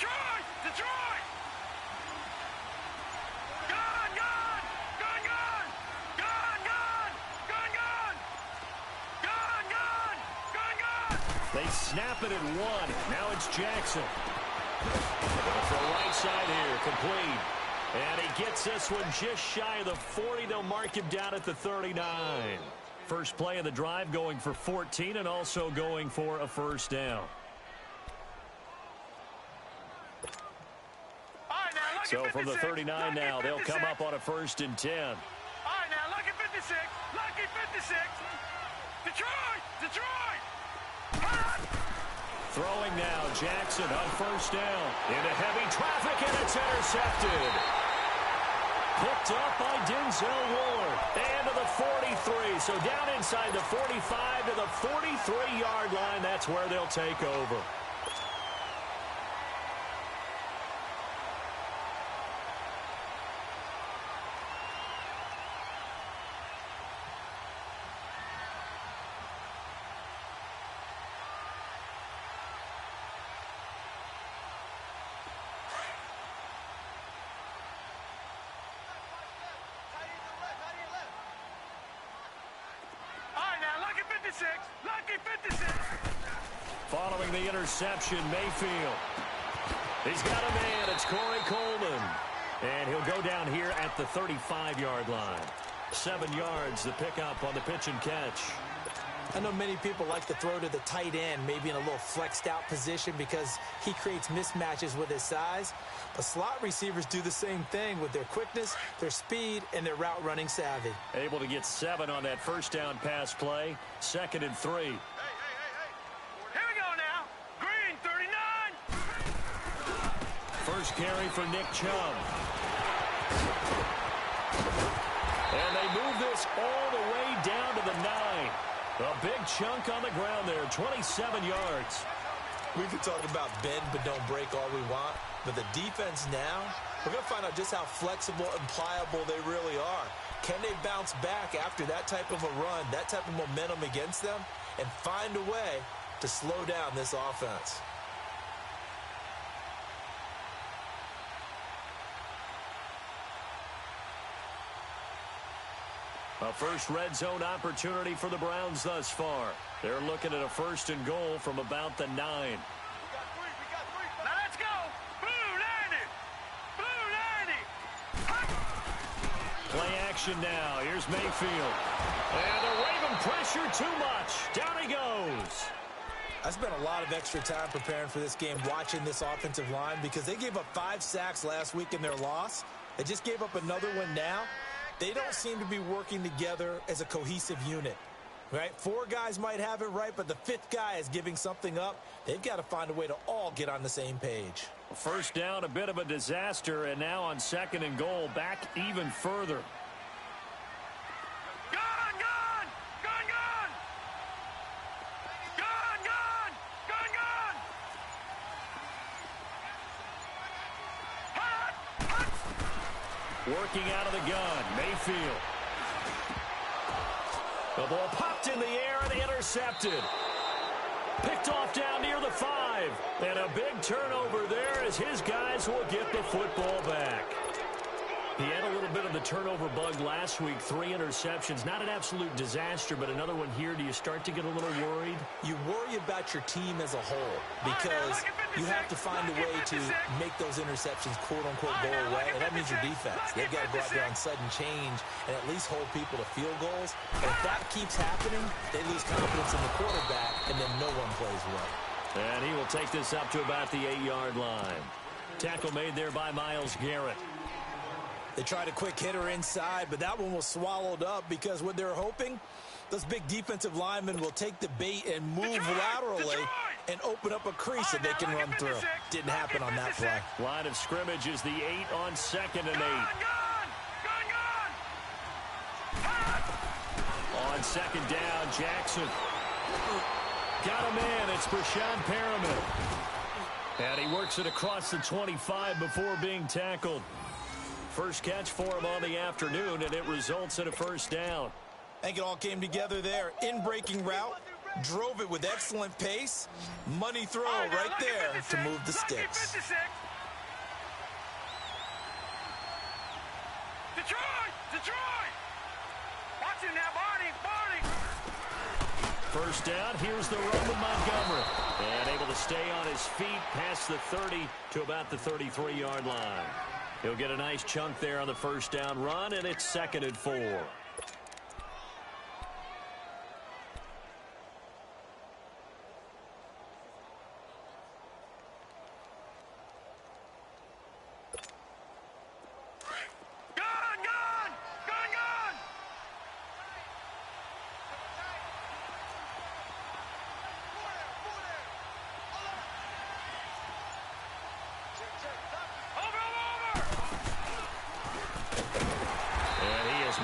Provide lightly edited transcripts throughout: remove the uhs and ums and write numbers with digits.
Detroit! Detroit! Gone! Gone! Gone! Gone! Gone! Gone! Gone! Gone! Gone! Gone! Gone! Gone! They snap it at one. Now it's Jackson. For the right side here, complete. And he gets this one just shy of the 40. They'll mark him down at the 39. First play of the drive going for 14 and also going for a first down. So from the 39 now, they'll come up on a 1st and 10. All right, now, lucky 56. Lucky 56. Detroit! Detroit! Hot! Throwing now, Jackson on 1st down. Into heavy traffic, and it's intercepted. Picked up by Denzel Ward. And to the 43. So down inside the 45 to the 43-yard line. That's where they'll take over. Lucky 56. Following the interception, Mayfield. He's got a man. It's Corey Coleman. And he'll go down here at the 35-yard line. 7 yards to pick up on the pitch and catch. I know many people like to throw to the tight end, maybe in a little flexed out position because he creates mismatches with his size. But slot receivers do the same thing with their quickness, their speed, and their route running savvy. Able to get 7 on that first down pass play. 2nd and 3. Hey. Here we go now. Green, 39. First carry for Nick Chubb. And they move this all the way down to the 9. A big chunk on the ground there, 27 yards. We can talk about bend but don't break all we want, but the defense now, we're going to find out just how flexible and pliable they really are. Can they bounce back after that type of a run, that type of momentum against them, and find a way to slow down this offense? A first red zone opportunity for the Browns thus far. They're looking at a 1st and goal from about the 9. We got three. Now let's go. Blue 90. Play action now. Here's Mayfield. And the Raven pressure too much. Down he goes. I spent a lot of extra time preparing for this game, watching this offensive line, because they gave up 5 sacks last week in their loss. They just gave up another one now. They don't seem to be working together as a cohesive unit, right? 4 guys might have it right, but the 5th guy is giving something up. They've got to find a way to all get on the same page. First down, a bit of a disaster, and now on 2nd and goal, back even further. Working out of the gun, Mayfield. The ball popped in the air and intercepted. Picked off down near the 5. And a big turnover there as his guys will get the football back. He had a little bit of the turnover bug last week. 3 interceptions. Not an absolute disaster, but another one here. Do you start to get a little worried? You worry about your team as a whole because you have to find a way to make those interceptions, quote-unquote, go away, and that means your defense. They've got to go out there on sudden change and at least hold people to field goals. And if that keeps happening, they lose confidence in the quarterback, and then no one plays well. And he will take this up to about the 8-yard line. Tackle made there by Myles Garrett. They tried a quick hitter inside, but that one was swallowed up because what they're hoping, those big defensive linemen will take the bait and move laterally and open up a crease that they can run through. Didn't happen on that play. Line of scrimmage is the 8 on 2nd and 8. On 2nd down, Jackson. Got a man. It's Brashad Perriman. And he works it across the 25 before being tackled. First catch for him on the afternoon, and it results in a first down. I think it all came together there. In-breaking route, drove it with excellent pace. Money throw right there to move the sticks. Detroit! Watch him now, Barney! Barney! First down, here's the run with Montgomery. And able to stay on his feet past the 30 to about the 33-yard line. He'll get a nice chunk there on the first down run, and it's 2nd and 4.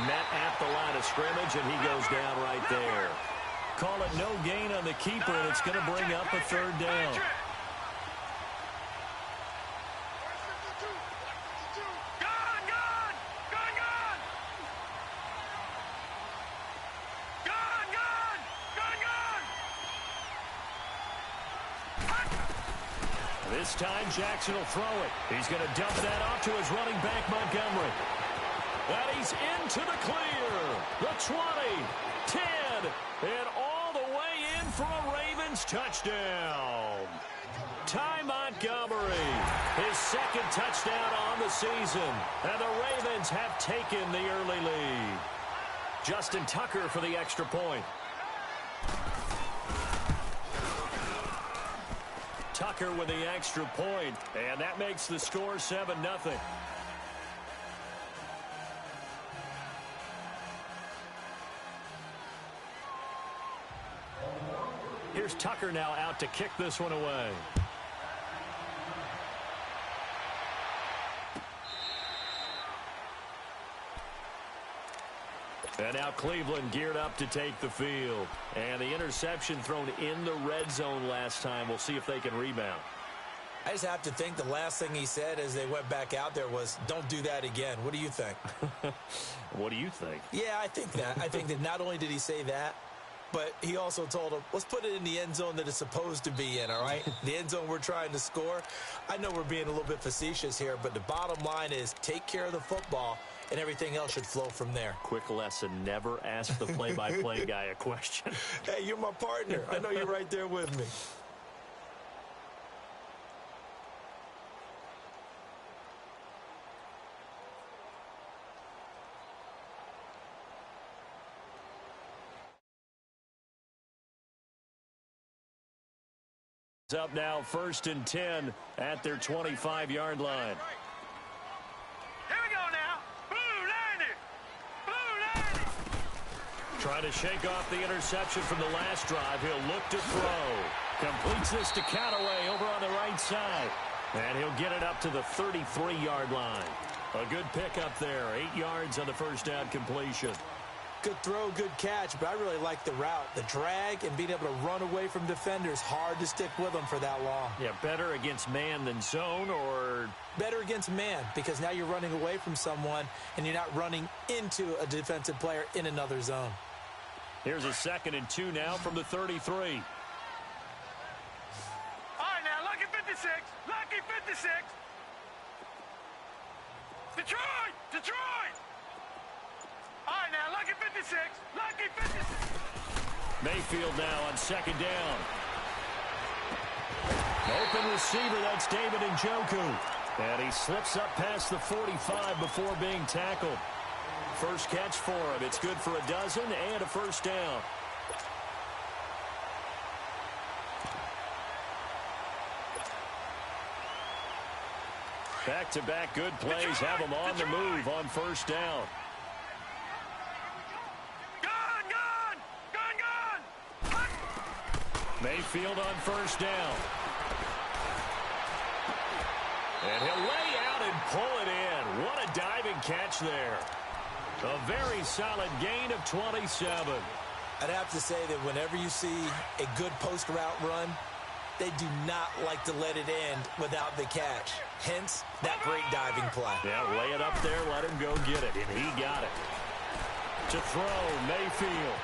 Met at the line of scrimmage, and he goes down right there. Call it no gain on the keeper, and it's going to bring up a 3rd down. This time, Jackson will throw it. He's going to dump that off to his running back, Montgomery. And he's into the clear. The 20, 10, and all the way in for a Ravens touchdown. Ty Montgomery, his 2nd touchdown on the season. And the Ravens have taken the early lead. Justin Tucker for the extra point. Tucker with the extra point, and that makes the score 7-0. Here's Tucker now out to kick this one away. And now Cleveland geared up to take the field. And the interception thrown in the red zone last time. We'll see if they can rebound. I just have to think the last thing he said as they went back out there was, don't do that again. What do you think? What do you think? Yeah, I think that. I think that not only did he say that, but he also told him, let's put it in the end zone that it's supposed to be in, all right? The end zone we're trying to score. I know we're being a little bit facetious here, but the bottom line is take care of the football, and everything else should flow from there. Quick lesson, never ask the play-by-play guy a question. Hey, you're my partner. I know you're right there with me. Up now, 1st and 10 at their 25-yard line. Here we go now. Blue landed. Blue landed. Trying to shake off the interception from the last drive. He'll look to throw. Completes this to Callaway over on the right side. And he'll get it up to the 33-yard line. A good pickup there. 8 yards on the first down completion. Good throw, good catch, but I really like the route. The drag and being able to run away from defenders, hard to stick with them for that long. Yeah, better against man than zone, or? Better against man, because now you're running away from someone and you're not running into a defensive player in another zone. Here's a 2nd and 2 now from the 33. All right, now, lucky 56. Lucky 56. Detroit! Detroit! All right, now, lucky 56. Lucky 56. Mayfield now on 2nd down. Open receiver, that's David Njoku. And he slips up past the 45 before being tackled. First catch for him. It's good for a dozen and a first down. Back-to-back good plays have him on the move on first down. Mayfield on first down. And he'll lay out and pull it in. What a diving catch there. A very solid gain of 27. I'd have to say that whenever you see a good post route run, they do not like to let it end without the catch. Hence, that great diving play. Yeah, lay it up there, let him go get it. And he got it. To throw, Mayfield.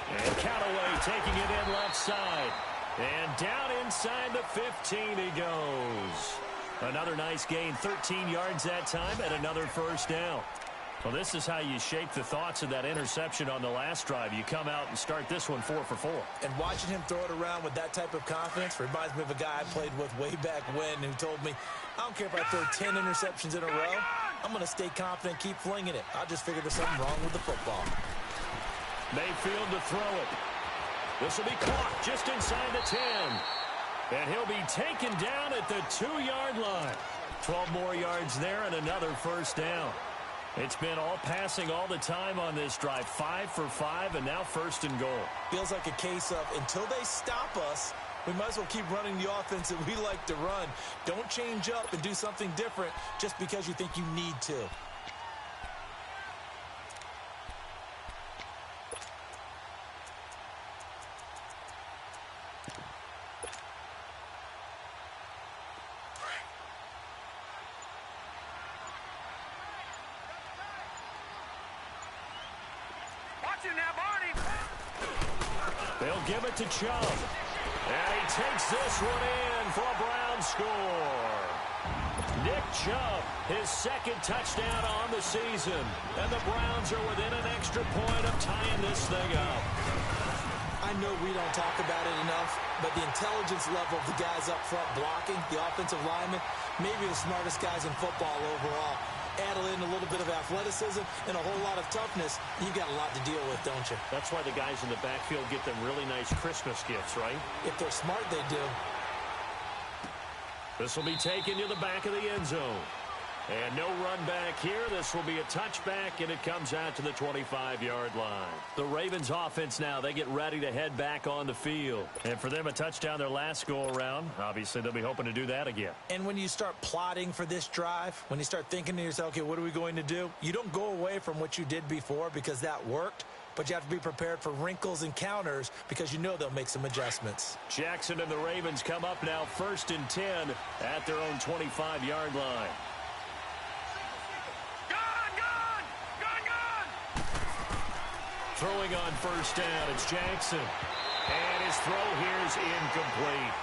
And Callaway taking it in left side. And down inside the 15 he goes. Another nice gain, 13 yards that time, and another first down. Well, this is how you shake the thoughts of that interception on the last drive. You come out and start this one 4 for 4. And watching him throw it around with that type of confidence reminds me of a guy I played with way back when who told me, I don't care if I throw 10 interceptions in a row. I'm going to stay confident, keep flinging it. I just figured there's something wrong with the football. Mayfield to throw it. This will be caught just inside the 10. And he'll be taken down at the 2-yard line. 12 more yards there and another first down. It's been all passing all the time on this drive. 5 for 5 and now first and goal. Feels like a case of until they stop us, we might as well keep running the offense that we like to run. Don't change up and do something different just because you think you need to. They'll give it to Chubb. And he takes this one in for a Browns score. Nick Chubb, his second touchdown on the season. And the Browns are within an extra point of tying this thing up. I know we don't talk about it enough, but the intelligence level of the guys up front blocking, the offensive linemen, maybe the smartest guys in football overall. Add in a little bit of athleticism and a whole lot of toughness, you've got a lot to deal with, don't you? That's why the guys in the backfield get them really nice Christmas gifts, right? If they're smart, they do. This will be taken to the back of the end zone. And no run back here. This will be a touchback, and it comes out to the 25-yard line. The Ravens offense now, they get ready to head back on the field. And for them, a touchdown their last go-around. Obviously, they'll be hoping to do that again. And when you start plotting for this drive, when you start thinking to yourself, okay, what are we going to do? You don't go away from what you did before because that worked. But you have to be prepared for wrinkles and counters because you know they'll make some adjustments. Jackson and the Ravens come up now 1st and 10 at their own 25-yard line. Throwing on first down, it's Jackson. And his throw here is incomplete.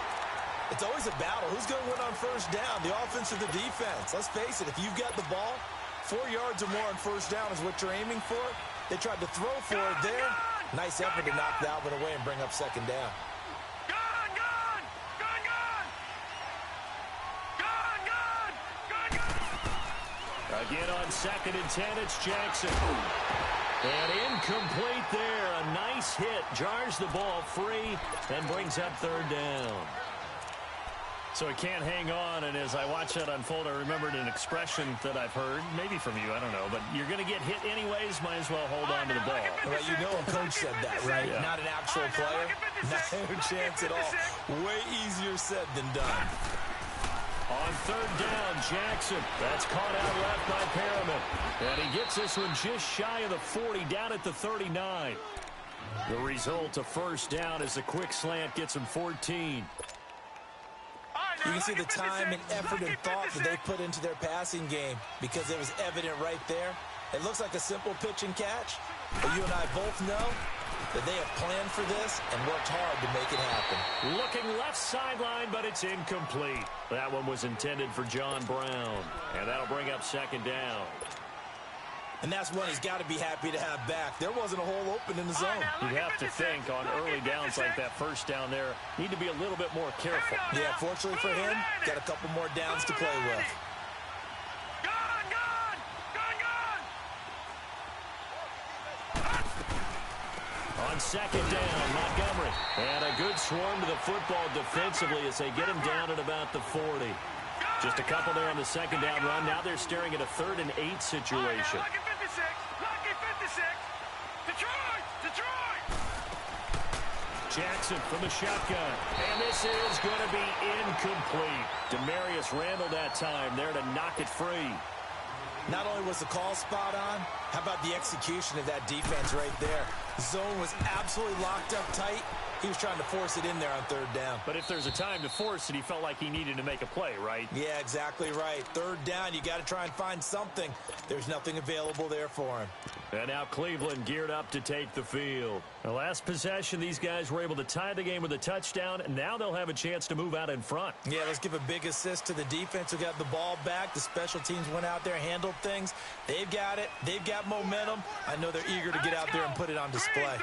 It's always a battle. Who's going to win on first down, the offense or the defense? Let's face it, if you've got the ball, 4 yards or more on first down is what you're aiming for. They tried to throw for it there. Nice effort to knock that one away and bring up second down. Again on 2nd and 10, it's Jackson. And incomplete there. A nice hit. Jars the ball free and brings up 3rd down. So he can't hang on, and as I watch that unfold, I remembered an expression that I've heard, maybe from you, I don't know, but you're going to get hit anyways, might as well hold on to the ball. Well, you know a coach said that, right? Yeah. Not an actual player. No chance at all. Way easier said than done. On 3rd down, Jackson. That's caught out left by Perriman. And he gets this one just shy of the 40, down at the 39. The result, a first down as the quick slant gets him 14. You can see the time and effort and thought that they put into their passing game because it was evident right there. It looks like a simple pitch and catch, but you and I both know that they have planned for this and worked hard to make it happen. Looking left sideline, but it's incomplete. That one was intended for John Brown, and that'll bring up 2nd down. And that's one he's got to be happy to have back. There wasn't a hole open in the zone. You have to think on early downs like that first down there, need to be a little bit more careful. Yeah, fortunately for him, got a couple more downs to play with. On 2nd down, Montgomery. And a good swarm to the football defensively as they get him down at about the 40. Just a couple there on the 2nd down run. Now they're staring at a 3rd and 8 situation. Jackson from the shotgun. And this is going to be incomplete. Demarius Randall that time there to knock it free. Not only was the call spot on, How about the execution of that defense right there? The zone was absolutely locked up tight. He was trying to force it in there on third down. But if there's a time to force it, he felt like he needed to make a play, right? Yeah, exactly right. Third down, you got to try and find something. There's nothing available there for him. And now Cleveland geared up to take the field. The last possession, these guys were able to tie the game with a touchdown, and now they'll have a chance to move out in front. Yeah, let's give a big assist to the defense who got the ball back. The special teams went out there, handled things. They've got it. They've got momentum. I know they're eager to get out there and put it on display.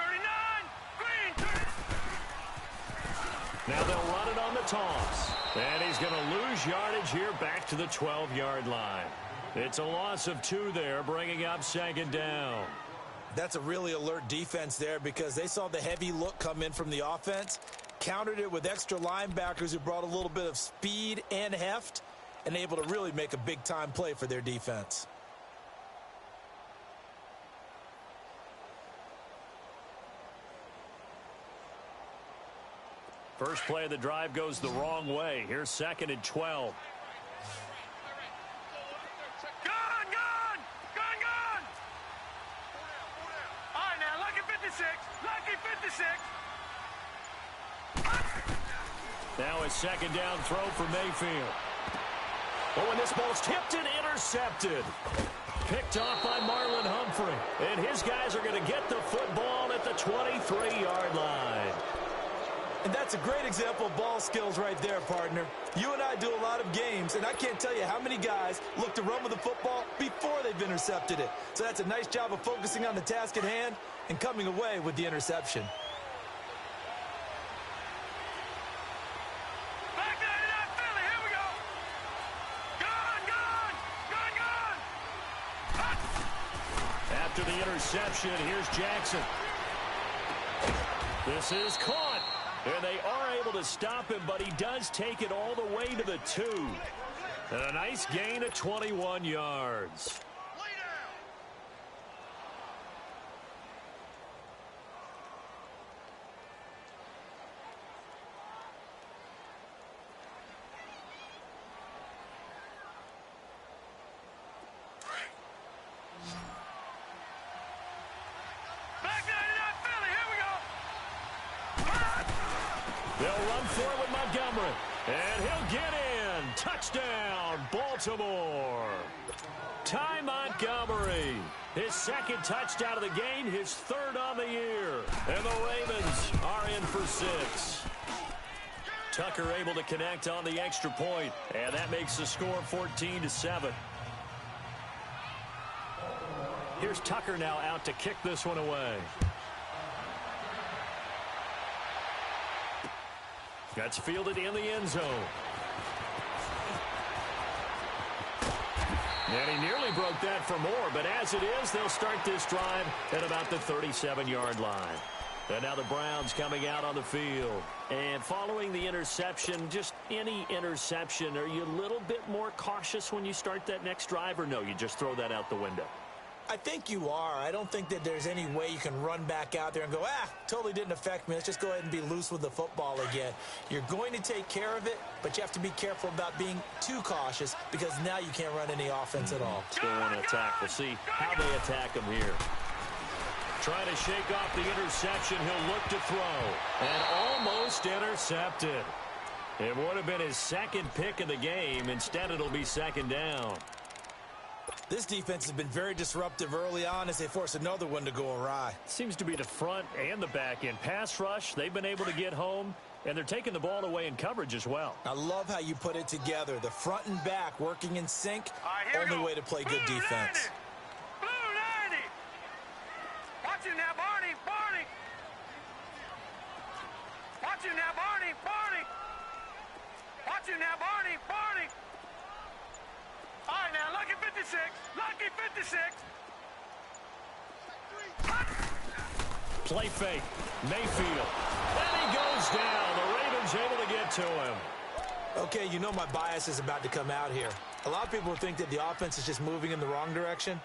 Now they'll run it on the toss. And he's going to lose yardage here back to the 12-yard line. It's a loss of 2 there, bringing up second down. That's a really alert defense there because they saw the heavy look come in from the offense, countered it with extra linebackers who brought a little bit of speed and heft, and able to really make a big-time play for their defense. First play of the drive goes the wrong way. Here's 2nd and 12. All right, now, lucky 56. Lucky 56. Now a second down throw for Mayfield. Oh, and this ball's tipped and intercepted. Picked off by Marlon Humphrey. And his guys are going to get the football at the 23-yard line. And that's a great example of ball skills right there, partner. You and I do a lot of games, and I can't tell you how many guys look to run with the football before they've intercepted it. So that's a nice job of focusing on the task at hand and coming away with the interception. Back there to that Philly. Here we go. Gun. After the interception, here's Jackson. This is caught. And they are able to stop him, but he does take it all the way to the 2. And a nice gain of 21 yards. Back there to that Philly. Here we go. They'll run for it with Montgomery. And he'll get in. Touchdown, Baltimore. Ty Montgomery. His 2nd touchdown of the game, his 3rd on the year. And the Ravens are in for 6. Tucker able to connect on the extra point. And that makes the score 14-7. Here's Tucker now out to kick this one away. That's fielded in the end zone. And he nearly broke that for more, but as it is, they'll start this drive at about the 37-yard line. And now the Browns coming out on the field. And following the interception, just any interception, are you a little bit more cautious when you start that next drive, or no, you just throw that out the window? I think you are. I don't think that there's any way you can run back out there and go, totally didn't affect me. Let's just go ahead and be loose with the football again. You're going to take care of it, but you have to be careful about being too cautious because now you can't run any offense at all. Let's go on an attack. We'll see how they attack him here. Trying to shake off the interception. He'll look to throw. And almost intercepted. It would have been his 2nd pick of the game. Instead, it'll be 2nd down. This defense has been very disruptive early on as they force another one to go awry. Seems to be the front and the back end. Pass rush, they've been able to get home, and they're taking the ball away in coverage as well. I love how you put it together. The front and back working in sync, only way to play good defense. Blue 90. Watch it now, Barney. Barney. Watch it now, Barney. Barney. Watch it now, Barney. Barney. All right, now, lucky 56. Lucky 56. Play fake. Mayfield. And he goes down. The Ravens able to get to him. Okay, you know my bias is about to come out here. A lot of people think that the offense is just moving in the wrong direction.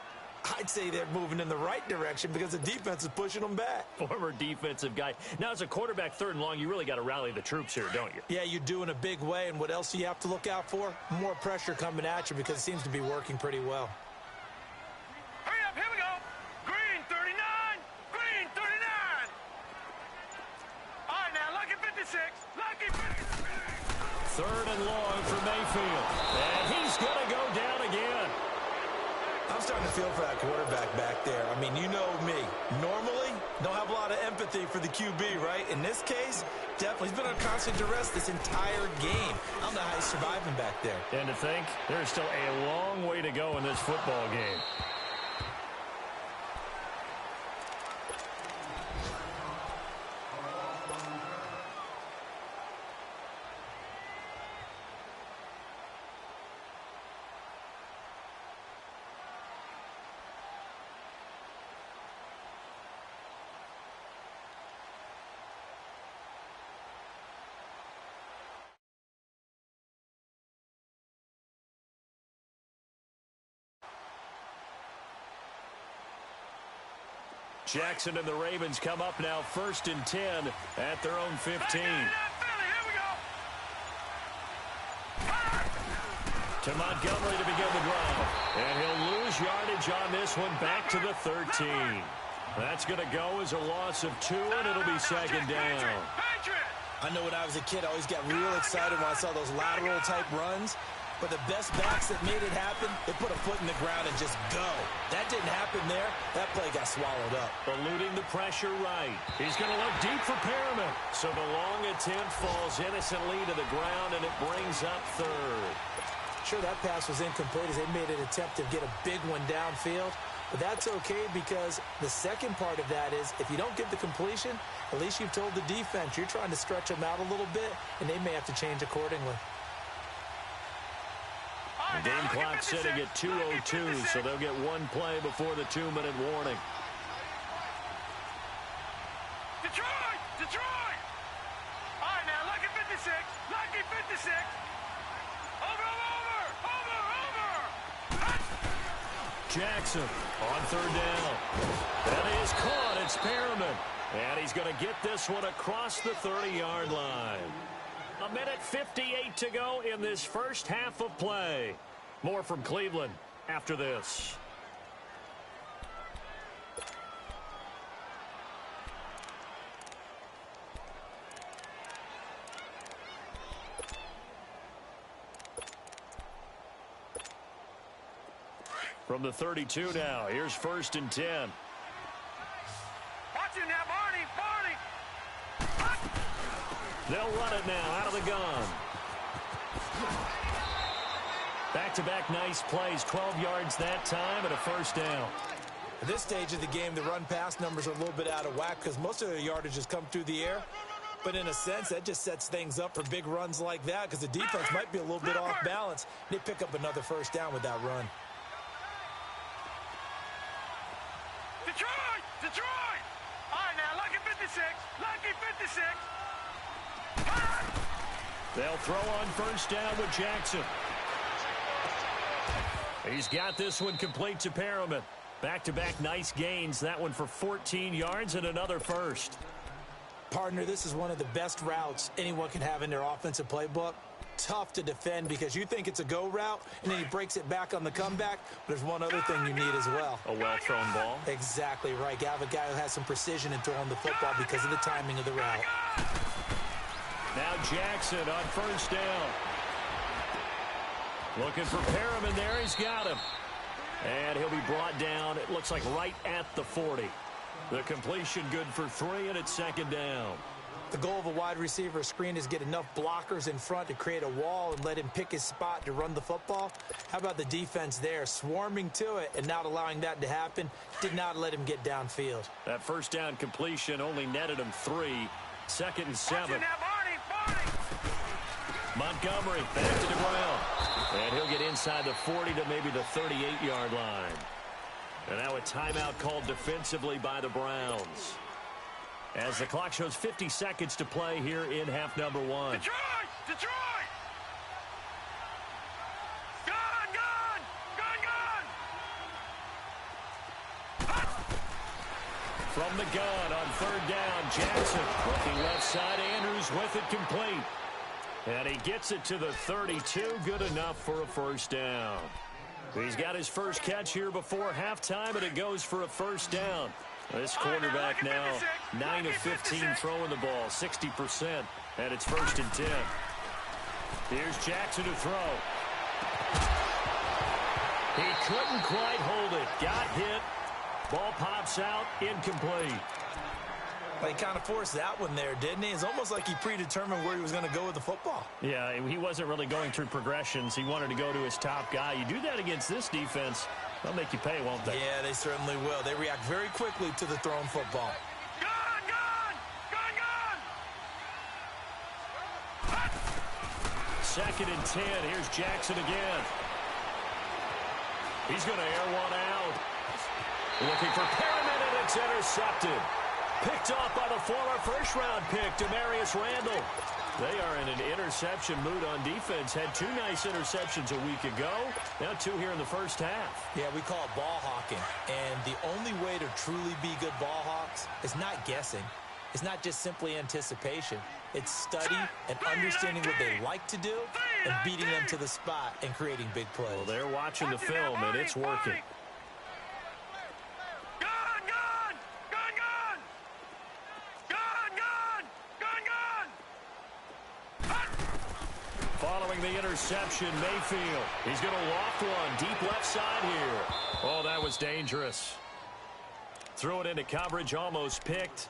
I'd say they're moving in the right direction because the defense is pushing them back. Former defensive guy. Now, as a quarterback 3rd and long, you really got to rally the troops here, don't you? Yeah, you do in a big way. And what else do you have to look out for? More pressure coming at you because it seems to be working pretty well. Hurry up, here we go. Lucky 56. Third and long for Mayfield. And he's going to go down again. I'm starting to feel for that quarterback back there. I mean, you know me. Normally, don't have a lot of empathy for the QB, right? In this case, definitely. He's been on constant duress this entire game. I don't know how he's surviving back there. And to think, there's still a long way to go in this football game. Jackson and the Ravens come up now 1st and 10 at their own 15. To Montgomery to begin the drive. And he'll lose yardage on this one back to the 13. That's going to go as a loss of 2, and it'll be 2nd down. I know when I was a kid, I always got real excited when I saw those lateral-type runs. But the best backs that made it happen, they put a foot in the ground and just go. That didn't happen there. That play got swallowed up. Eluding the pressure right. He's going to look deep for Perriman. So the long attempt falls innocently to the ground, and it brings up 3rd. Sure, that pass was incomplete as they made an attempt to get a big one downfield. But that's okay because the second part of that is if you don't get the completion, at least you've told the defense you're trying to stretch them out a little bit, and they may have to change accordingly. The game clock sitting at 2:02, so they'll get one play before the 2-minute warning. Detroit! Detroit! All right, now, lucky 56. Lucky 56. Over. Jackson on 3rd down. That is caught. It's Perriman. And he's going to get this one across the 30-yard line. 1:58 to go in this first half of play. More from Cleveland after this. From the 32 now, here's 1st and 10. Watch him now, Barney. They'll run it now out of the gun. Back-to-back nice plays, 12 yards that time and a 1st down. At this stage of the game, the run-pass numbers are a little bit out of whack because most of their yardage has come through the air. But in a sense, that just sets things up for big runs like that because the defense might be a little bit off balance. They pick up another 1st down with that run. Detroit! All right, now, lucky 56. Lucky 56. They'll throw on 1st down with Jackson. He's got this one complete to Perriman. Back-to-back nice gains. That one for 14 yards and another 1st. Partner, this is one of the best routes anyone can have in their offensive playbook. Tough to defend because you think it's a go route, and then he breaks it back on the comeback. But there's one other thing you need as well. A well-thrown ball. Exactly right. You have a guy who has some precision in throwing the football because of the timing of the route. Now Jackson on 1st down. Looking for Perriman there. He's got him. And he'll be brought down, it looks like right at the 40. The completion good for 3, and it's 2nd down. The goal of a wide receiver screen is get enough blockers in front to create a wall and let him pick his spot to run the football. How about the defense there, swarming to it and not allowing that to happen? Did not let him get downfield. That 1st down completion only netted him 3. 2nd and 7. Barney. Montgomery back to the ground. And he'll get inside the 40 to maybe the 38-yard line. And now a timeout called defensively by the Browns. As the clock shows 50 seconds to play here in half number 1. Detroit! Gun! From the gun on 3rd down, Jackson looking left side. Andrews with it complete. And he gets it to the 32. Good enough for a 1st down. He's got his first catch here before halftime, and it goes for a 1st down. This quarterback now 9 of 15 throwing the ball, 60%, and it's 1st and 10. Here's Jackson to throw. He couldn't quite hold it. Got hit. Ball pops out, incomplete. Well, he kind of forced that one there, didn't he? It's almost like he predetermined where he was going to go with the football. Yeah, he wasn't really going through progressions. He wanted to go to his top guy. You do that against this defense, they'll make you pay, won't they? Yeah, they certainly will. They react very quickly to the thrown football. Gone, gone, gone, gone. 2nd and 10. Here's Jackson again. He's going to air one out. Looking for Perriman, and it's intercepted. Picked off by the former first-round pick, Demarius Randall. They are in an interception mood on defense. Had 2 nice interceptions a week ago. Now 2 here in the first half. Yeah, we call it ball hawking. And the only way to truly be good ball hawks is not guessing. It's not just simply anticipation. It's study and understanding what they like to do and beating them to the spot and creating big plays. Well, they're watching the film, and it's working. Following the interception, Mayfield. He's going to loft one deep left side here. Oh, that was dangerous. Threw it into coverage, almost picked.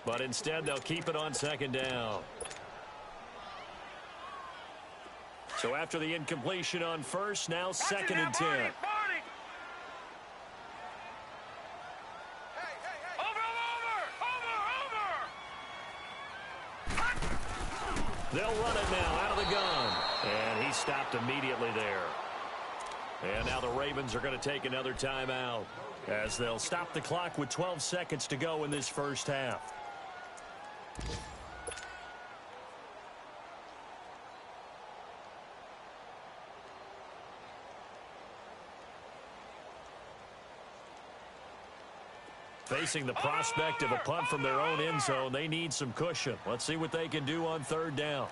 But instead, they'll keep it on 2nd down. So after the incompletion on 1st, now 2nd and 10. They'll run it now out of the gun. And he stopped immediately there. And now the Ravens are going to take another timeout as they'll stop the clock with 12 seconds to go in this first half. Facing the prospect of a punt from their own end zone, they need some cushion. Let's see what they can do on 3rd down.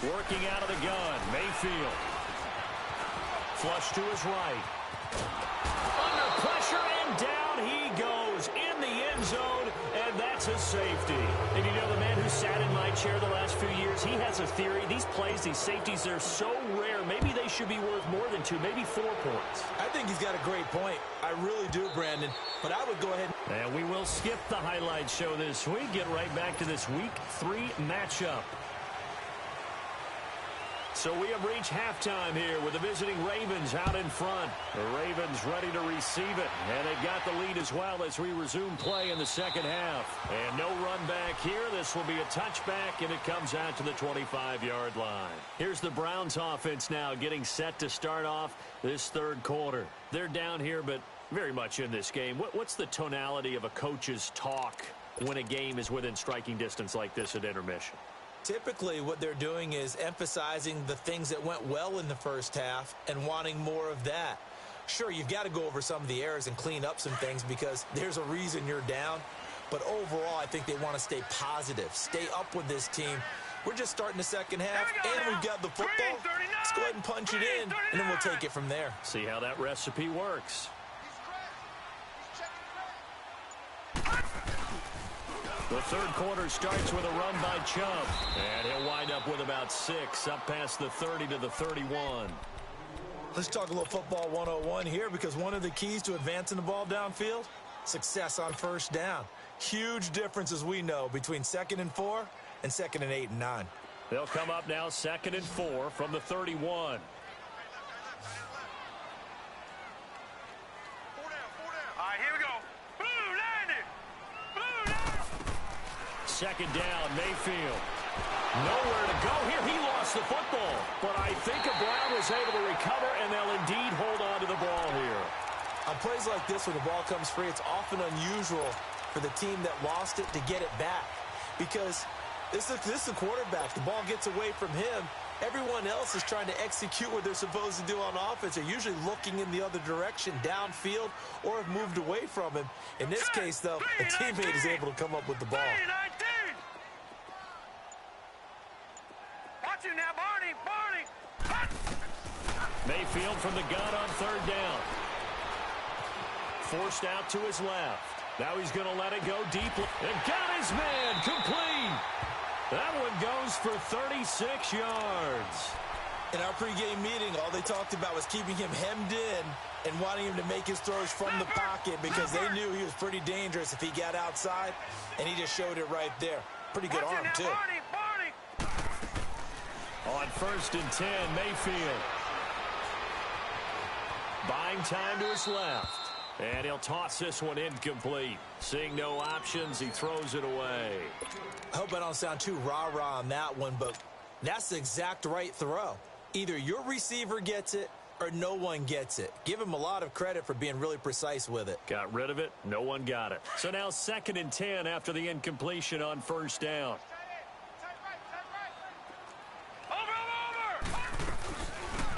Working out of the gun, Mayfield. Flush to his right. Under pressure, and down he goes in the end zone, and that's a safety. And you know, the man who sat in my chair the last few years, he has a theory. These plays, these safeties, they're so rare. Maybe they should be worth more than 2, maybe 4 points. I think he's got a great point. I really do, Brandon. But I would go ahead. And we will skip the highlight show this week. Get right back to this Week 3 matchup. So we have reached halftime here with the visiting Ravens out in front. The Ravens ready to receive it, and they've got the lead as well as we resume play in the 2nd half. And no run back here. This will be a touchback, and it comes out to the 25-yard line. Here's the Browns offense now getting set to start off this 3rd quarter. They're down here, but very much in this game. What's the tonality of a coach's talk when a game is within striking distance like this at intermission? Typically, what they're doing is emphasizing the things that went well in the first half and wanting more of that. Sure, you've got to go over some of the errors and clean up some things because there's a reason you're down. But overall, I think they want to stay positive, stay up with this team. We're just starting the 2nd half, and we've got the football. Let's go ahead and punch it in, and then we'll take it from there. See how that recipe works. The 3rd quarter starts with a run by Chubb, and he'll wind up with about 6, up past the 30 to the 31. Let's talk a little football 101 here because one of the keys to advancing the ball downfield, success on 1st down. Huge difference, as we know, between 2nd and 4 and 2nd and 8 and 9. They'll come up now 2nd and 4 from the 31. Second down, Mayfield. Nowhere to go here. He lost the football. But I think Brown was able to recover, and they'll indeed hold on to the ball here. On plays like this where the ball comes free, it's often unusual for the team that lost it to get it back. Because this is the quarterback. The ball gets away from him. Everyone else is trying to execute what they're supposed to do on offense. They're usually looking in the other direction, downfield, or have moved away from him. In this case, though, a teammate is able to come up with the ball. Watch him now, Barney. Mayfield from the gun on 3rd down. Forced out to his left. Now he's going to let it go deeply. And got his man complete. That one goes for 36 yards. In our pregame meeting, all they talked about was keeping him hemmed in and wanting him to make his throws from the pocket because they knew he was pretty dangerous if he got outside, and he just showed it right there. Pretty good arm, too. On 1st and 10, Mayfield. Buying time to his left. And he'll toss this one incomplete. Seeing no options, he throws it away. I hope I don't sound too rah-rah on that one, but that's the exact right throw. Either your receiver gets it or no one gets it. Give him a lot of credit for being really precise with it. Got rid of it. No one got it. So now 2nd and 10 after the incompletion on 1st down.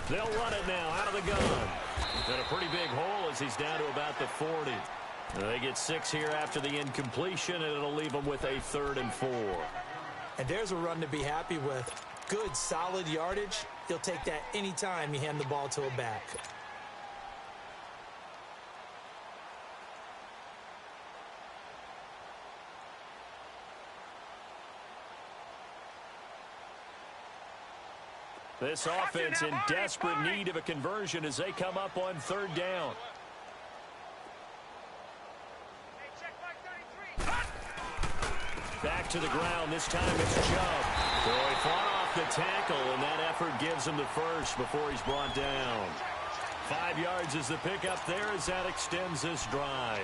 They'll run it now out of the gun. And a pretty big hole as he's down to about the 40. They get 6 here after the incompletion, and it'll leave them with a 3rd and 4. And there's a run to be happy with. Good, solid yardage. He'll take that anytime you hand the ball to a back. This offense in desperate need of a conversion as they come up on 3rd down. Back to the ground. This time it's Chubb. So he fought off the tackle, and that effort gives him the first before he's brought down. 5 yards is the pickup there as that extends this drive.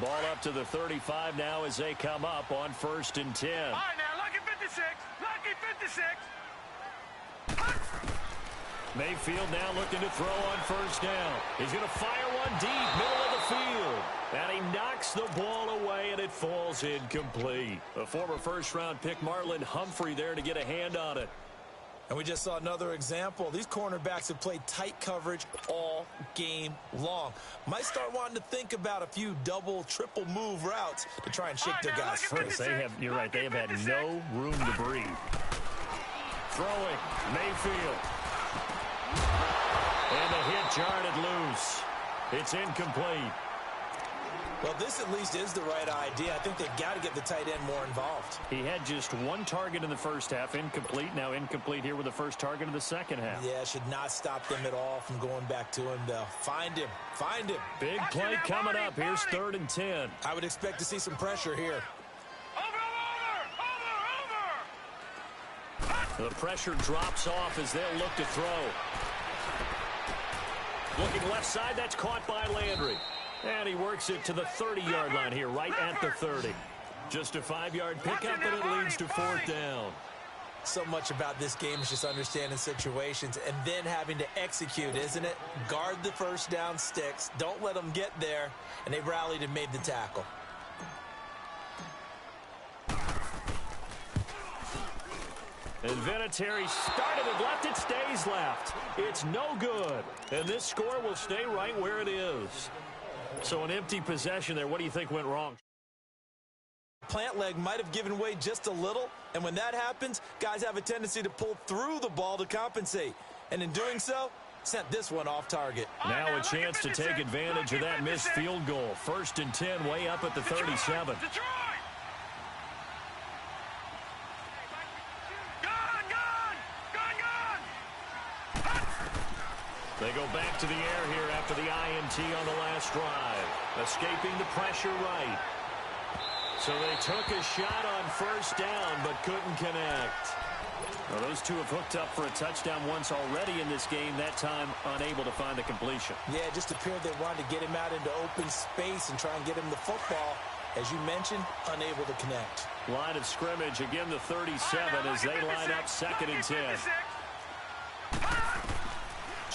Ball up to the 35 now as they come up on 1st and 10. All right, now, lucky 56. Lucky 56. Mayfield now looking to throw on 1st down. He's going to fire one deep, middle of the field. And he knocks the ball away, and it falls incomplete. A former 1st-round pick, Marlon Humphrey, there to get a hand on it. And we just saw another example. These cornerbacks have played tight coverage all game long. Might start wanting to think about a few double, triple move routes to try and shake their guys free. You're right, they have had no room to breathe. Throwing, Mayfield. And the hit jarred loose. It's incomplete. Well, this at least is the right idea. I think they've got to get the tight end more involved. He had just 1 target in the 1st half, incomplete. Now incomplete here with the 1st target of the 2nd half. Yeah, should not stop them at all from going back to him, though. Find him. Find him. Big play coming up. Here's 3rd and 10. I would expect to see some pressure here. The pressure drops off as they'll look to throw. Looking left side, that's caught by Landry. And he works it to the 30-yard line here, right at the 30. Just a 5-yard pickup, and it leads to 4th down. So much about this game is just understanding situations and then having to execute, isn't it? Guard the 1st down sticks. Don't let them get there. And they rallied and made the tackle. And Vinatieri started it left. It stays left. It's no good. And this score will stay right where it is. So an empty possession there. What do you think went wrong? Plant leg might have given way just a little, and when that happens, guys have a tendency to pull through the ball to compensate. And in doing so, sent this one off target. Now a chance to take advantage of that missed field goal. 1st and 10, way up at the 37. They go back to the air here after the INT on the last drive. Escaping the pressure right. So they took a shot on 1st down, but couldn't connect. Well, those two have hooked up for a touchdown once already in this game, that time unable to find the completion. Yeah, it just appeared they wanted to get him out into open space and try and get him the football. As you mentioned, unable to connect. Line of scrimmage, again the 37 as they line up 2nd and 10.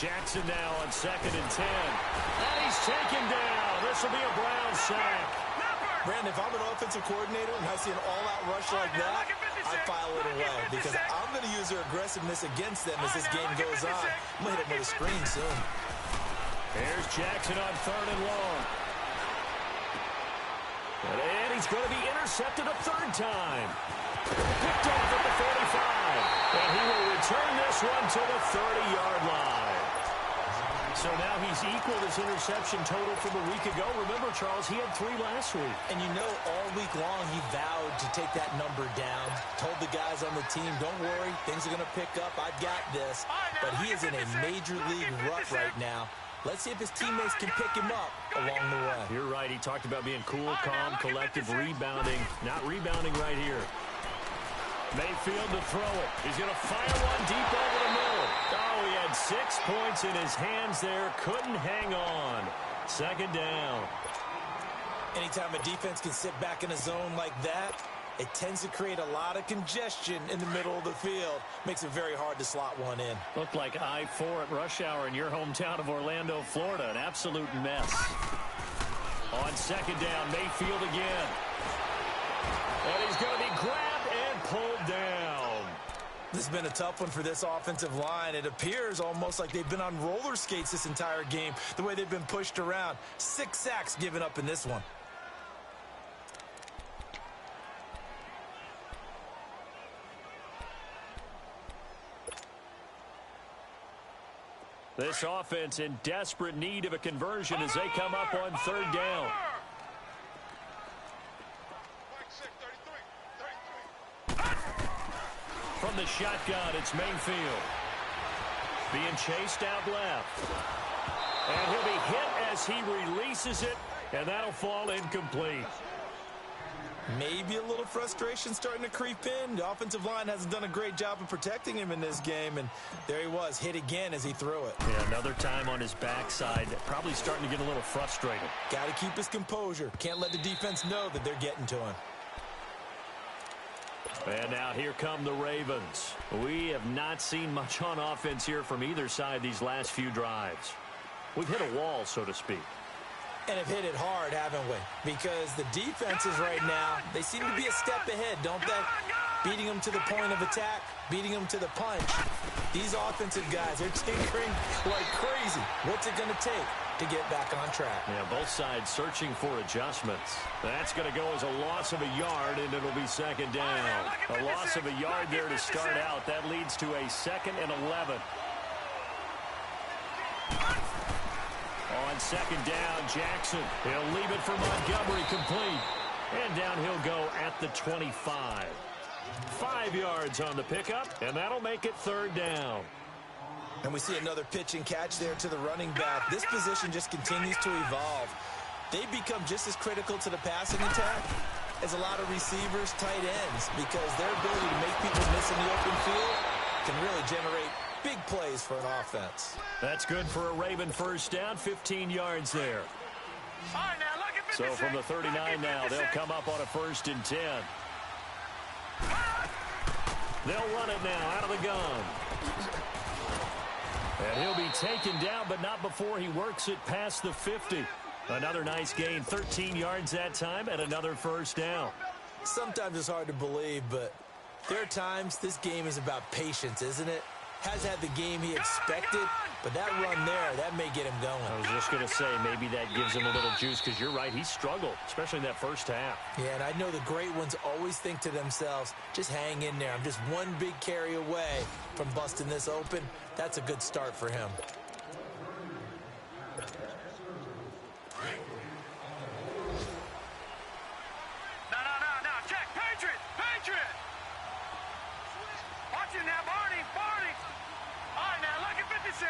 Jackson now on 2nd and 10. And he's taken down. This will be a Brown sack. Brandon, if I'm an offensive coordinator and I see an all-out rush like that, I file it away because I'm going to use their aggressiveness against them as this game goes on. I'm going to hit them with a screen soon. Here's Jackson on 3rd and long. And he's going to be intercepted a 3rd time. Picked off at the 45. And he will return this one to the 30-yard line. So now he's equaled his interception total from a week ago. Remember, Charles, he had 3 last week. And you know, all week long he vowed to take that number down. Told the guys on the team, don't worry, things are going to pick up. I've got this. But he is in a major league rut right now. Let's see if his teammates can pick him up along the way. You're right. He talked about being cool, calm, collective, rebounding. Not rebounding right here. Mayfield to throw it. He's going to fire one deep over the middle. Oh, he had 6 points in his hands there. Couldn't hang on. 2nd down. Anytime a defense can sit back in a zone like that, it tends to create a lot of congestion in the middle of the field. Makes it very hard to slot one in. Looked like I-4 at rush hour in your hometown of Orlando, Florida. An absolute mess. On 2nd down, Mayfield again. And he's going to be grabbed and pulled down. This has been a tough one for this offensive line. It appears almost like they've been on roller skates this entire game, the way they've been pushed around. 6 sacks given up in this one. This offense in desperate need of a conversion as they come up on 3rd down. From the shotgun, it's Mayfield. Being chased out left. And he'll be hit as he releases it, and that'll fall incomplete. Maybe a little frustration starting to creep in. The offensive line hasn't done a great job of protecting him in this game, and there he was, hit again as he threw it. Yeah, another time on his backside, probably starting to get a little frustrated. Got to keep his composure. Can't let the defense know that they're getting to him. And now here come the Ravens. We have not seen much on offense here from either side these last few drives. We've hit a wall, so to speak. And have hit it hard, haven't we? Because the defenses right now, they seem to be a step ahead, don't they? Beating them to the point of attack, beating them to the punch. These offensive guys, they're tinkering like crazy. What's it going to take to get back on track? Yeah, both sides searching for adjustments. That's going to go as a loss of a yard, and it'll be 2nd down. A loss of a yard there to start out. That leads to a 2nd and 11. On 2nd down, Jackson. He'll leave it for Montgomery, complete. And down he'll go at the 25. 5 yards on the pickup, and that'll make it 3rd down. And we see another pitch and catch there to the running back. This position just continues to evolve. They become just as critical to the passing attack as a lot of receivers, tight ends, because their ability to make people miss in the open field can really generate big plays for an offense. That's good for a Raven 1st down, 15 yards there. So from the 39 now, they'll come up on a 1st and 10. They'll run it now out of the gun. And he'll be taken down, but not before he works it past the 50. Another nice gain, 13 yards that time, and another 1st down. Sometimes it's hard to believe, but there are times this game is about patience, isn't it? Has had the game he expected, but that run there, that may get him going. I was just going to say, maybe that gives him a little juice, because you're right, he struggled, especially in that 1st half. Yeah, and I know the great ones always think to themselves, just hang in there. I'm just one big carry away from busting this open. That's a good start for him. No, check, Patriot! Watch it now, Barney! All right, now, lucky 56!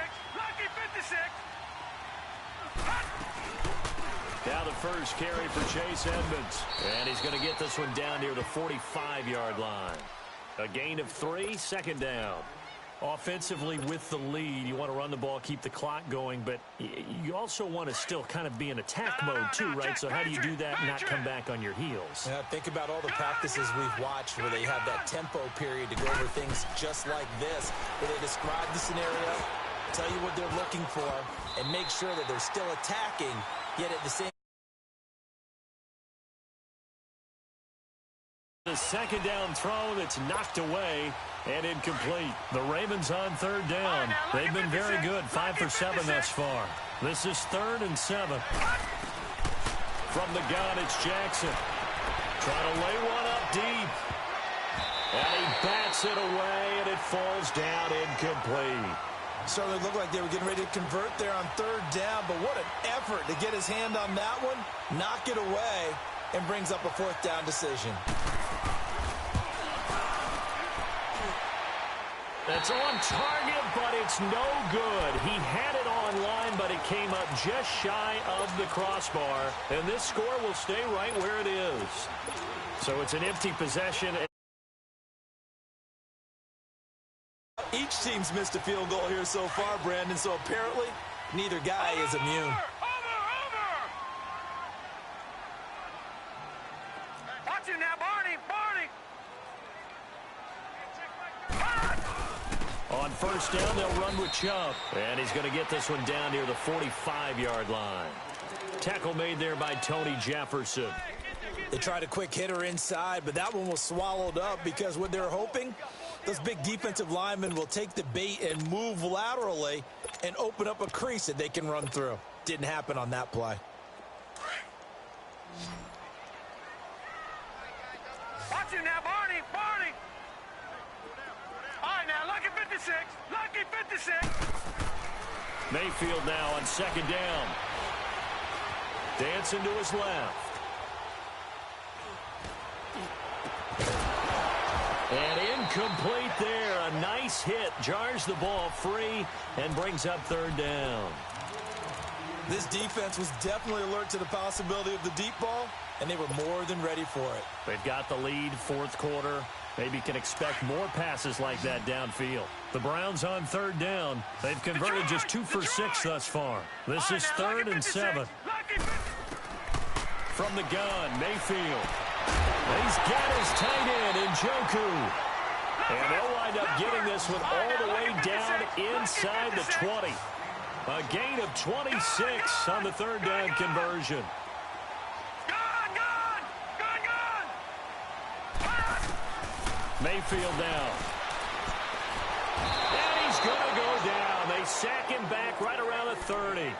Now the first carry for Chase Edmonds. And he's going to get this one down near the 45-yard line. A gain of 3, 2nd down. Offensively with the lead, you want to run the ball, keep the clock going, but you also want to still kind of be in attack mode too, right? So how do you do that and not come back on your heels? Yeah, think about all the practices we've watched where they have that tempo period to go over things just like this, where they describe the scenario, tell you what they're looking for, and make sure that they're still attacking, yet at the same The second down throw that's knocked away and incomplete. The Ravens on third down. They've been very good, 5 for 7 thus far. This is 3rd and 7. From the gun, it's Jackson. Trying to lay one up deep. And he bats it away, and it falls down incomplete. Certainly looked like they were getting ready to convert there on 3rd down, but what an effort to get his hand on that one, knock it away, and brings up a 4th down decision. That's on target, but it's no good. He had it on line, but it came up just shy of the crossbar. And this score will stay right where it is. So it's an empty possession. Each team's missed a field goal here so far, Brandon, so apparently neither guy is immune. Watch it now, Barney. On first down, they'll run with Chubb. And he's going to get this one down near the 45-yard line. Tackle made there by Tony Jefferson. They tried a quick hitter inside, but that one was swallowed up because what they're hoping, those big defensive linemen will take the bait and move laterally and open up a crease that they can run through. Didn't happen on that play. Watch it now, Barney. All right, now, lucky 56. Lucky 56. Mayfield now on second down. Dancing to his left. And incomplete there. A nice hit. Jars the ball free and brings up 3rd down. This defense was definitely alert to the possibility of the deep ball, and they were more than ready for it. They've got the lead, 4th quarter. Maybe can expect more passes like that downfield. The Browns on 3rd down. They've converted just 2 for 6 thus far. This is 3rd and 7. From the gun, Mayfield. He's got his tight end, Njoku. And they'll wind up getting this one all the way down inside the 20. A gain of 26 on the 3rd down conversion. Mayfield down. And he's going to go down. They sack him back right around the 30.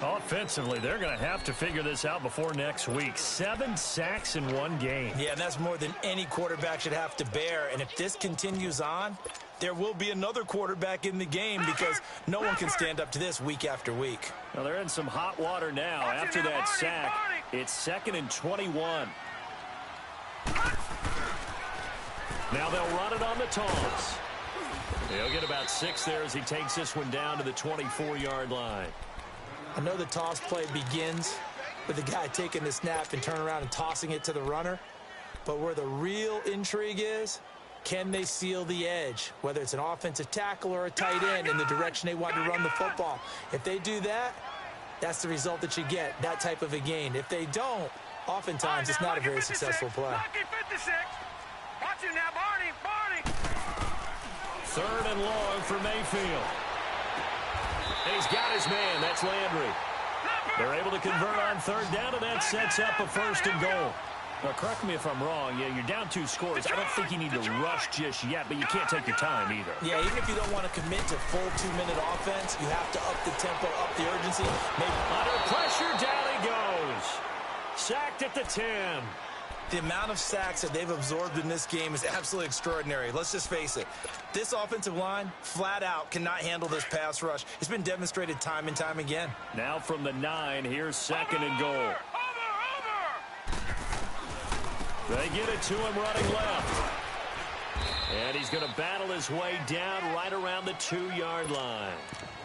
Offensively, they're going to have to figure this out before next week. 7 sacks in one game. Yeah, and that's more than any quarterback should have to bear. And if this continues on, there will be another quarterback in the game because no one can stand up to this week after week. Well, they're in some hot water now after that sack. It's 2nd and 21. Now they'll run it on the toss. He'll get about 6 there as he takes this one down to the 24-yard line. I know the toss play begins with the guy taking the snap and turning around and tossing it to the runner. But where the real intrigue is, can they seal the edge, whether it's an offensive tackle or a tight end in the direction they want to run the football? If they do that, that's the result that you get, that type of a gain. If they don't, oftentimes it's not a very successful play. Watch it now, Barney. 3rd and long for Mayfield. And he's got his man. That's Landry. They're able to convert on 3rd down, and that sets up a 1st and goal. Now, correct me if I'm wrong. Yeah, you're down 2 scores. I don't think you need to rush just yet, but you can't take your time either. Yeah, even if you don't want to commit to full 2-minute offense, you have to up the tempo, up the urgency. Maybe under pressure, down he goes. Sacked at the 10. The amount of sacks that they've absorbed in this game is absolutely extraordinary. Let's just face it. This offensive line, flat out, cannot handle this pass rush. It's been demonstrated time and time again. Now from the 9, here's 2nd and goal. They get it to him running left. And he's going to battle his way down right around the 2-yard line.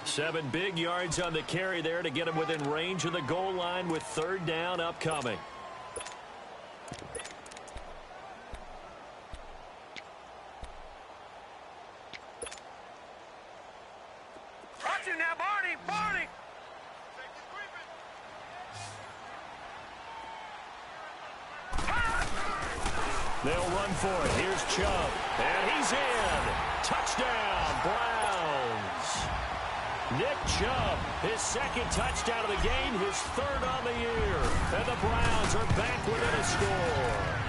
7 big yards on the carry there to get him within range of the goal line with 3rd down upcoming. Watch it now, Barney. They'll run for it. Here's Chubb. And he's in. Touchdown, Browns. Nick Chubb, his 2nd touchdown of the game, his 3rd on the year. And the Browns are back within a score.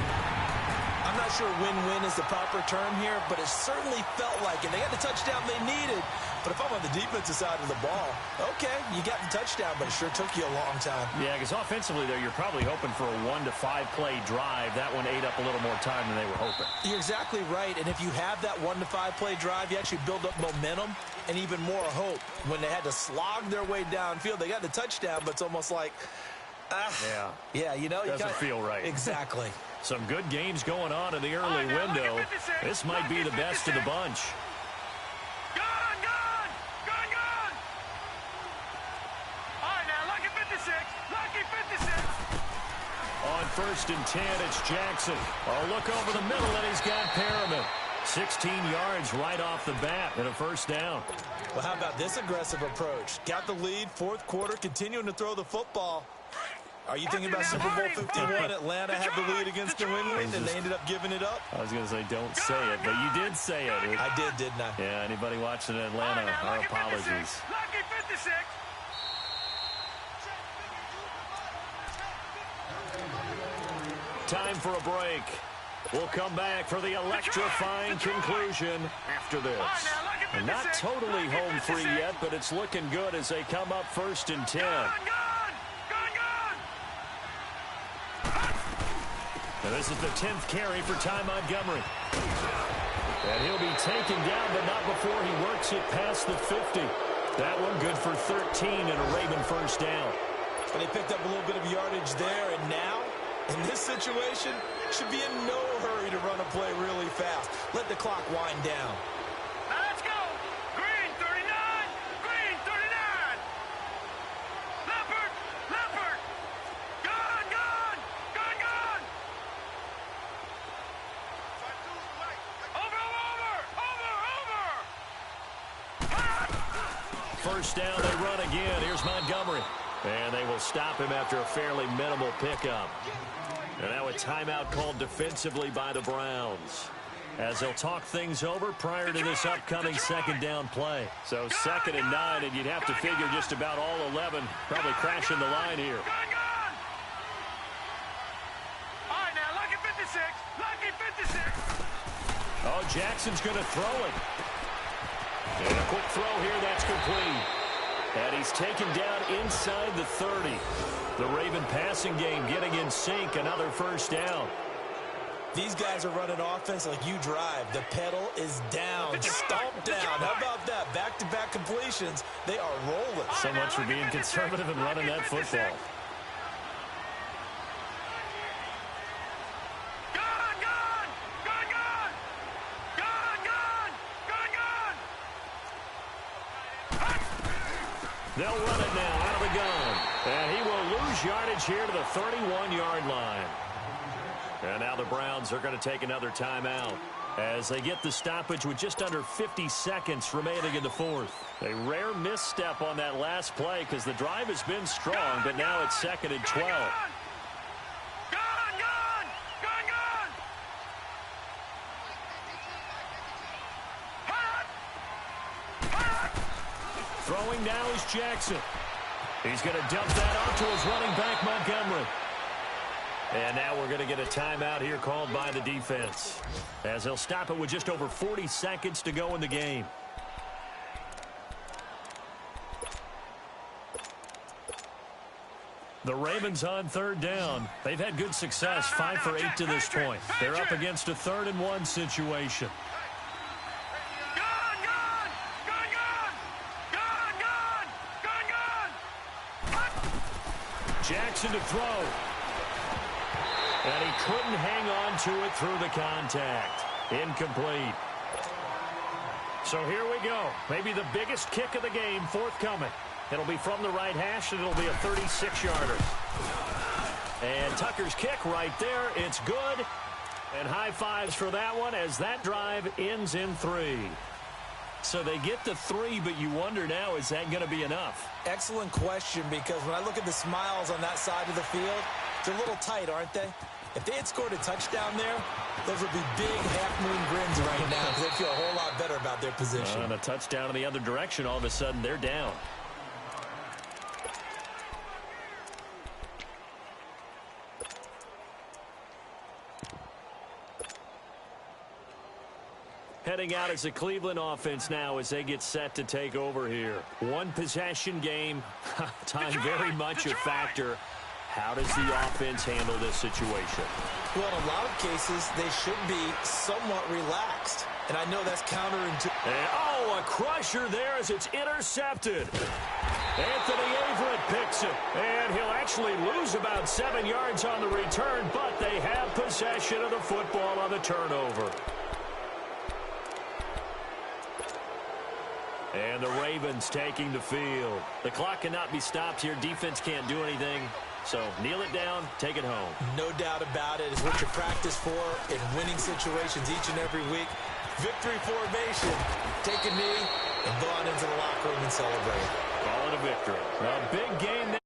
I'm not sure win-win is the proper term here, but it certainly felt like it. They got the touchdown they needed, but if I'm on the defensive side of the ball, okay, you got the touchdown, but it sure took you a long time. Yeah, because offensively, though, you're probably hoping for a 1 to 5 play drive. That one ate up a little more time than they were hoping. You're exactly right, and if you have that 1 to 5 play drive, you actually build up momentum and even more hope. When they had to slog their way downfield, they got the touchdown, but it's almost like, yeah, you know, doesn't feel right. Exactly. Some good games going on in the early window. This might be the best of the bunch. Gone! All right, now, lucky 56. Lucky 56. On 1st and 10, it's Jackson. Oh, look over the middle, and he's got Perriman. 16 yards right off the bat and a first down. Well, how about this aggressive approach? Got the lead, 4th quarter, continuing to throw the football. Are you thinking about Super Bowl 51? Atlanta had the lead against New England, and they ended up giving it up? I was going to say, don't say it, but you did say it. I did, didn't I? Yeah, anybody watching Atlanta, our apologies. Lucky 56. Time for a break. We'll come back for the electrifying conclusion after this. And not totally home free yet, but it's looking good as they come up 1st and 10. And this is the 10th carry for Ty Montgomery. And he'll be taken down, but not before he works it past the 50. That one good for 13 and a Raven first down. And they picked up a little bit of yardage there, and now, in this situation, should be in no hurry to run a play really fast. Let the clock wind down. Now let's go. Green 39. Green 39. Leopard. Gone. Over. First down, they run again. Here's Montgomery. And they will stop him after a fairly minimal pickup. And now a timeout called defensively by the Browns, as they'll talk things over prior to this upcoming 2nd down play. So 2nd and 9, and you'd have to figure just about all 11 probably crashing the line here. Gone. All right, now, lucky 56. Lucky 56. Oh, Jackson's going to throw it. And a quick throw here, that's complete. And he's taken down inside the 30. The Raven passing game getting in sync, another first down. These guys are running offense like you drive. The pedal is down, stomped down. How about that? Back-to-back completions. They are rolling. So much for being conservative and running that football. They'll run it now out of the gun. And he will lose yardage here to the 31-yard line. And now the Browns are going to take another timeout as they get the stoppage with just under 50 seconds remaining in the 4th. A rare misstep on that last play because the drive has been strong, but now it's 2nd and 12. Throwing now is Jackson. He's going to dump that off to his running back, Montgomery. And now we're going to get a timeout here called by the defense, as they'll stop it with just over 40 seconds to go in the game. The Ravens on 3rd down. They've had good success, 5 for 8 to this point. They're up against a 3rd and 1 situation. Jackson to throw. And he couldn't hang on to it through the contact. Incomplete. So here we go. Maybe the biggest kick of the game forthcoming. It'll be from the right hash, and it'll be a 36-yarder. And Tucker's kick right there. It's good. And high fives for that one as that drive ends in 3. So they get the 3, but you wonder now, is that going to be enough? Excellent question, because when I look at the smiles on that side of the field, they're a little tight, aren't they? If they had scored a touchdown there, those would be big half-moon grins right now because they feel a whole lot better about their position. And a touchdown in the other direction, all of a sudden they're down. heading out as a Cleveland offense now as they get set to take over here. One possession game. Time very much a factor. How does the offense handle this situation? Well, in a lot of cases, they should be somewhat relaxed. And I know that's counterintuitive. And, a crusher there as it's intercepted. Anthony Averett picks it. And he'll actually lose about 7 yards on the return, but they have possession of the football on the turnover. And the Ravens taking the field. The clock cannot be stopped here. Defense can't do anything. So kneel it down, take it home. No doubt about it. It's what you practice for in winning situations each and every week. Victory formation. Take a knee and go on into the locker room and celebrate. Call it a victory. A big game.